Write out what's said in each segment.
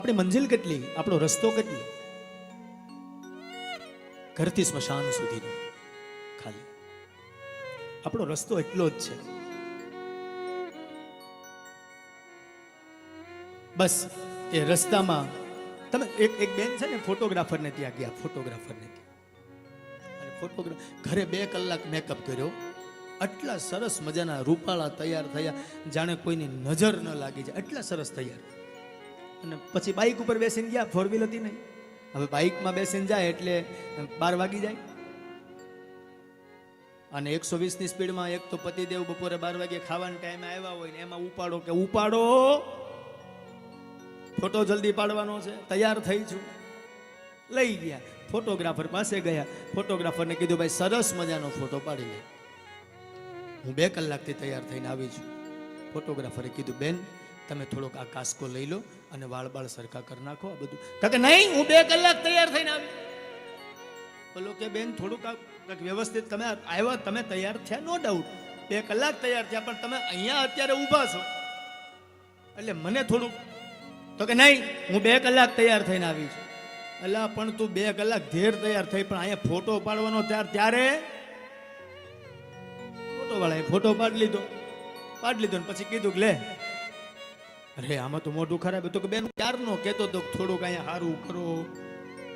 આપણી મંજિલ કેટલી, આપણો રસ્તો કેટલો? ઘરથી સ્મશાન સુધીનો ખાલી આપણો રસ્તો એટલો જ છે. બસ એ રસ્તામાં તમે એક બેન છે ને ફોટોગ્રાફરને ત્યાં ગયા, ફોટોગ્રાફરને ઘરે 2 કલાક મેકઅપ કર્યો, આટલા સરસ મજાના રૂપાળા તૈયાર થયા, જાણે કોઈની નજર ન લાગી જાય, એટલા સરસ તૈયાર. અને પછી બાઇક ઉપર બેસીને ગયા, 4 વ્હીલ હતી નહીં. હવે બાઇકમાં બેસીને જાય એટલે 12 વાગી જાય. અને 120ની સ્પીડમાં એક તો પતિદેવ બપોરે 12 વાગે ખાવાના ટાઈમે આવ્યા હોય ને એમાં ઉપાડો કે ઉપાડો, ફોટો જલ્દી પાડવાનો છે, તૈયાર થઈ છું. લઈ ગયા ફોટોગ્રાફર પાસે ગયા, ફોટોગ્રાફરને કીધું ભાઈ સરસ મજાનો ફોટો પાડી લે, હું 2 કલાકથી તૈયાર થઈને આવી છું. ફોટોગ્રાફરે કીધું બેન તમે થોડોક આ કાસ્કો લઈ લો અને વાળ સરખા કરી નાખો, આ બધું. કે નહીં હું 2 કલાક તૈયાર થઈને આવી. બોલો કે બેન થોડુંક વ્યવસ્થિત, તમે આવ્યા, તમે તૈયાર થયા, નો ડાઉટ 2 કલાક તૈયાર થયા, પણ તમે અહીંયા અત્યારે ઊભા છો એટલે મને થોડુંક. તો કે નહીં હું 2 કલાક તૈયાર થઈને આવી છું. એટલે પણ તું 2 કલાક ધેર તૈયાર થઈ, પણ અહીંયા ફોટો પાડવાનો ત્યારે ફોટો વાળાએ ફોટો પાડી લીધો ને પછી કીધું કે લે, અરે આમાં તો મોઢું ખરાબ હતું. કે બેન ક્યારનો કહેતો તો થોડુંક અહીંયા સારું કરો,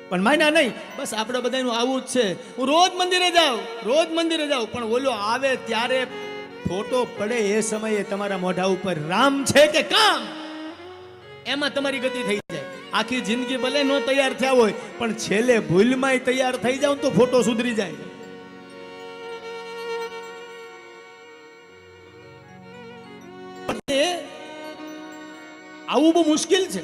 પણ માન્યા નહીં. બસ આપણે બધાનું આવું જ છે. હું રોજ મંદિરે જાઉં પણ ઓલો આવે ત્યારે ફોટો પડે એ સમયે તમારા મોઢા ઉપર રામ છે કે કામ, એમાં તમારી ગતિ થઈ જાય. આખી જિંદગી ભલે ન તૈયાર થયા હોય પણ છેલ્લે ભૂલમાંય તૈયાર થઈ જાવ તો ફોટો સુધરી જાય. આવું બહુ મુશ્કેલ છે.